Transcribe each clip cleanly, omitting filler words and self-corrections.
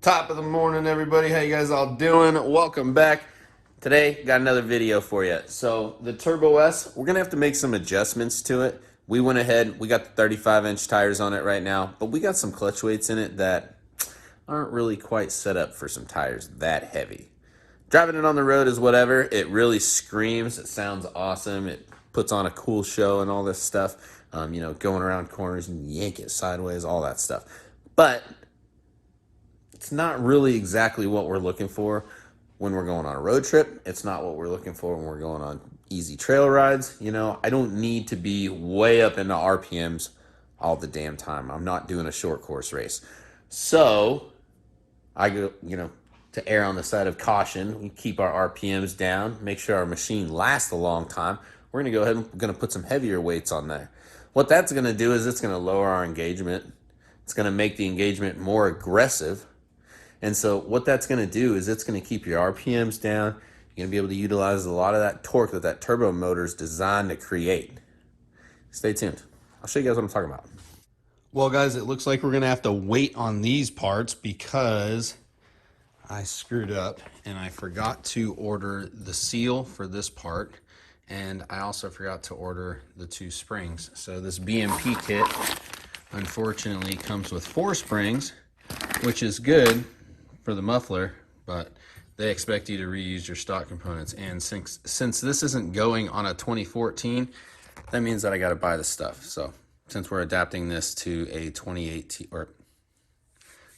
Top of the morning, everybody. How you guys all doing? Welcome back. Today, got another video for you. So the Turbo S, we're gonna have to make some adjustments to it. We went ahead, we got the 35-inch tires on it right now, but we got some clutch weights in it that aren't really quite set up for some tires that heavy. Driving it on the road is whatever. It really screams. It sounds awesome. It puts on a cool show and all this stuff. You know, going around corners and yank it sideways, all that stuff. But it's not really exactly what we're looking for when we're going on a road trip. It's not what we're looking for when we're going on easy trail rides. You know, I don't need to be way up into RPMs all the damn time. I'm not doing a short course race. So I go, you know, to err on the side of caution, we keep our RPMs down, make sure our machine lasts a long time. We're going to go ahead and we're going to put some heavier weights on there. What that's going to do is it's going to lower our engagement. It's going to make the engagement more aggressive. And so what that's going to do is it's going to keep your RPMs down. You're going to be able to utilize a lot of that torque that that turbo motor is designed to create. Stay tuned. I'll show you guys what I'm talking about. Well, guys, it looks like we're going to have to wait on these parts because I screwed up and I forgot to order the seal for this part. And I also forgot to order the 2 springs. So this BMP kit, unfortunately, comes with 4 springs, which is good for the muffler, but they expect you to reuse your stock components. And since this isn't going on a 2014, that means that I got to buy the stuff. So since we're adapting this to a 2018 or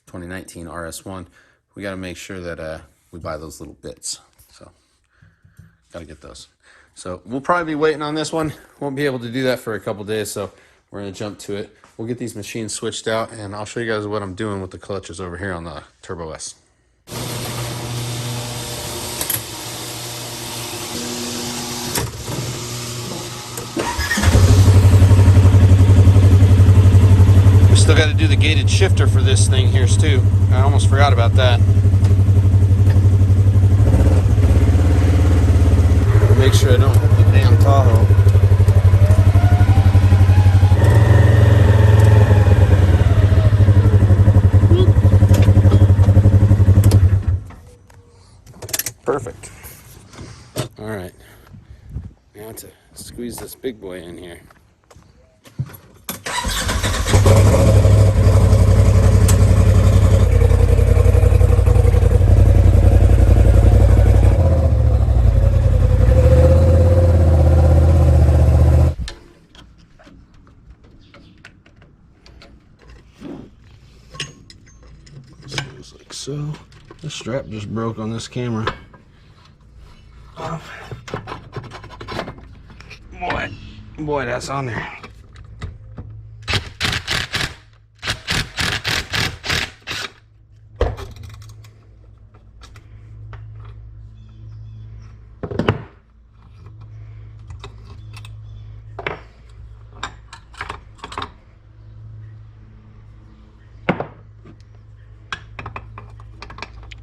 2019 RS1, we got to make sure that we buy those little bits. So got to get those. So we'll probably be waiting on this one. Won't be able to do that for a couple days, so we're going to jump to it. We'll get these machines switched out, and I'll show you guys what I'm doing with the clutches over here on the Turbo S. We still got to do the gated shifter for this thing here too. I almost forgot about that. Make sure I don't hit the damn Tahoe. Perfect. All right, now to squeeze this big boy in here. Just like so. The strap just broke on this camera. Boy, that's on there.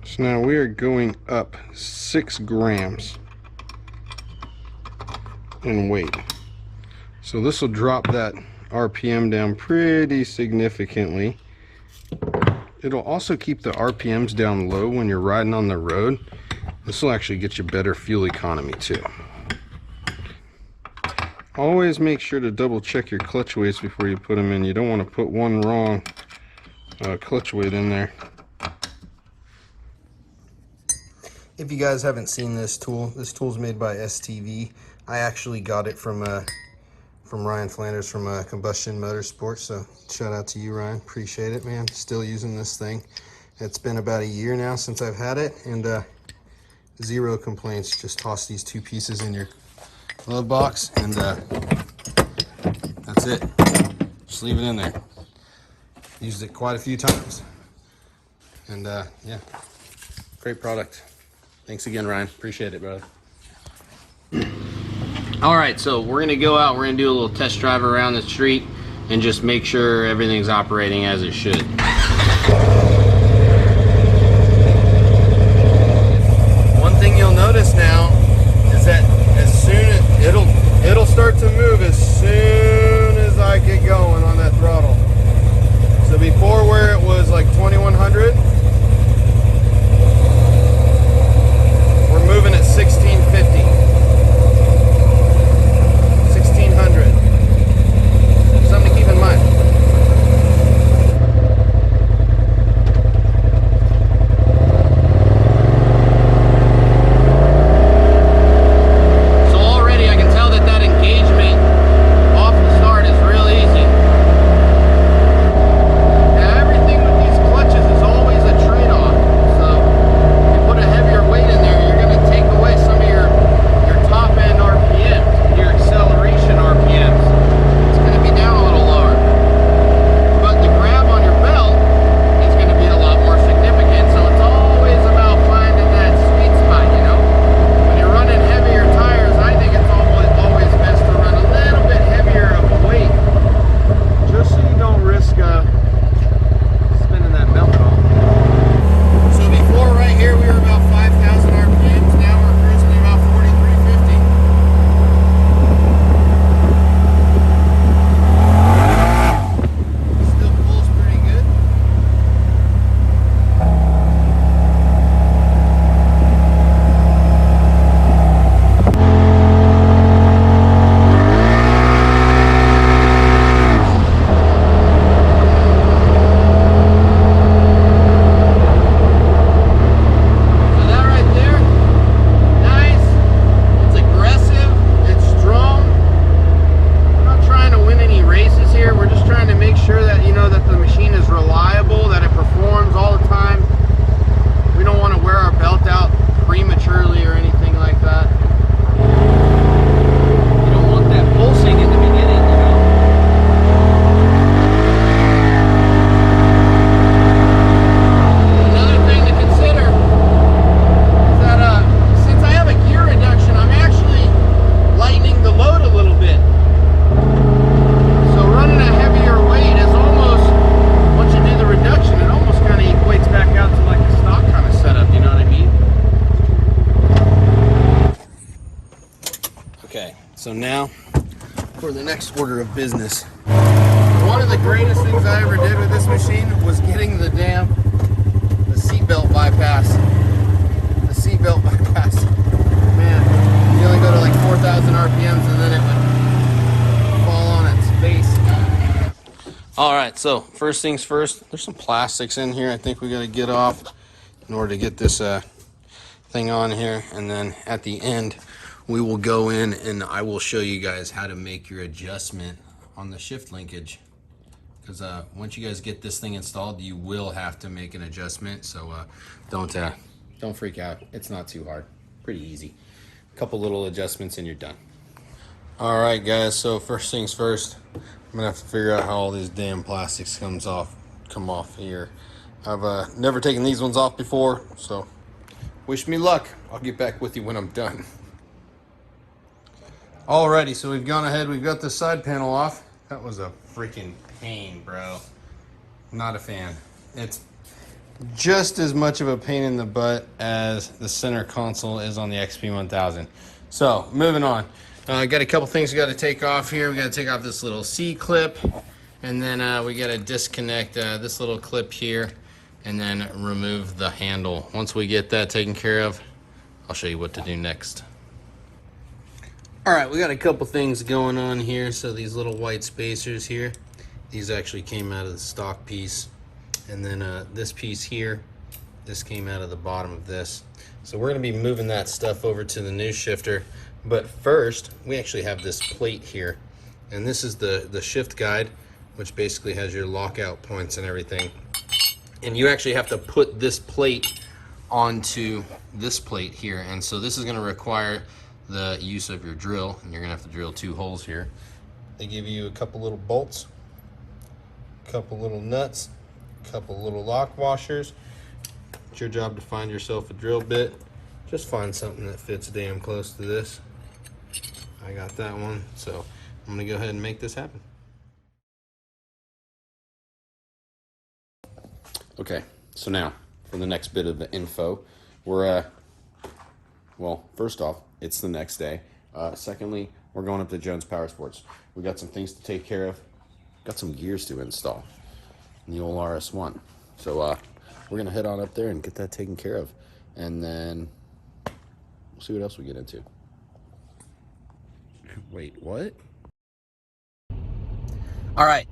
So now we are going up 6 grams in weight. So this will drop that RPM down pretty significantly. It'll also keep the RPMs down low when you're riding on the road. This will actually get you better fuel economy too. Always make sure to double check your clutch weights before you put them in. You don't want to put one wrong clutch weight in there. If you guys haven't seen this tool's made by STV. I actually got it from Ryan Flanders from Combustion Motorsports, so shout out to you, Ryan. Appreciate it, man. Still using this thing. It's been about a year now since I've had it, and 0 complaints. Just toss these 2 pieces in your glove box, and that's it. Just leave it in there. Used it quite a few times, and yeah, great product. Thanks again, Ryan. Appreciate it, brother. All right, so we're gonna go out, we're gonna do a little test drive around the street and just make sure everything's operating as it should. One thing you'll notice now is that as soon as it'll start to move as soon as I get going on that throttle. So before, where it was like 2100, for the next order of business. One of the greatest things I ever did with this machine was getting the seatbelt bypass. The seatbelt bypass. Man, you only go to like 4,000 RPMs and then it would fall on its face. All right, so first things first, there's some plastics in here I think we got to get off in order to get this thing on here. And then at the end, we will go in and I will show you guys how to make your adjustment on the shift linkage. Because once you guys get this thing installed, you will have to make an adjustment. So don't freak out. It's not too hard. Pretty easy. A couple little adjustments and you're done. All right, guys. So first things first, I'm gonna have to figure out how all these damn plastics come off here. I've never taken these ones off before, so wish me luck. I'll get back with you when I'm done. Alrighty, so we've gone ahead. We've got the side panel off. That was a freaking pain, bro. Not a fan. It's just as much of a pain in the butt as the center console is on the XP1000. So moving on. Got a couple things we got to take off here. We got to take off this little C clip, and then we got to disconnect this little clip here, and then remove the handle. Once we get that taken care of, I'll show you what to do next. All right, we got a couple things going on here. So these little white spacers here, these actually came out of the stock piece. And then this piece here, this came out of the bottom of this. So we're gonna be moving that stuff over to the new shifter. But first, we actually have this plate here. And this is the shift guide, which basically has your lockout points and everything. And you actually have to put this plate onto this plate here. And so this is gonna require the use of your drill, and you're gonna have to drill 2 holes here. They give you a couple little bolts, a couple little nuts, a couple little lock washers. It's your job to find yourself a drill bit. Just find something that fits damn close to this. I got that one, so I'm gonna go ahead and make this happen. Okay, so now for the next bit of the info, we're well, first off, it's the next day. Secondly, we're going up to Jones Power Sports. We got some things to take care of. Got some gears to install in the old RS1. So we're gonna head on up there and get that taken care of, and then we'll see what else we get into. Wait, what? All right,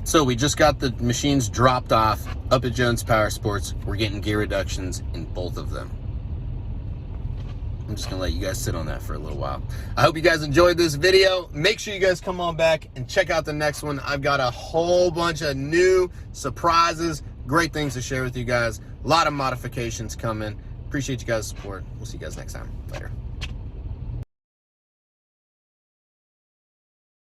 so we just got the machines dropped off up at Jones Power Sports. We're getting gear reductions in both of them. I'm just gonna let you guys sit on that for a little while. I hope you guys enjoyed this video. Make sure you guys come on back and check out the next one. I've got a whole bunch of new surprises, great things to share with you guys. A lot of modifications coming. Appreciate you guys' support. We'll see you guys next time. Later.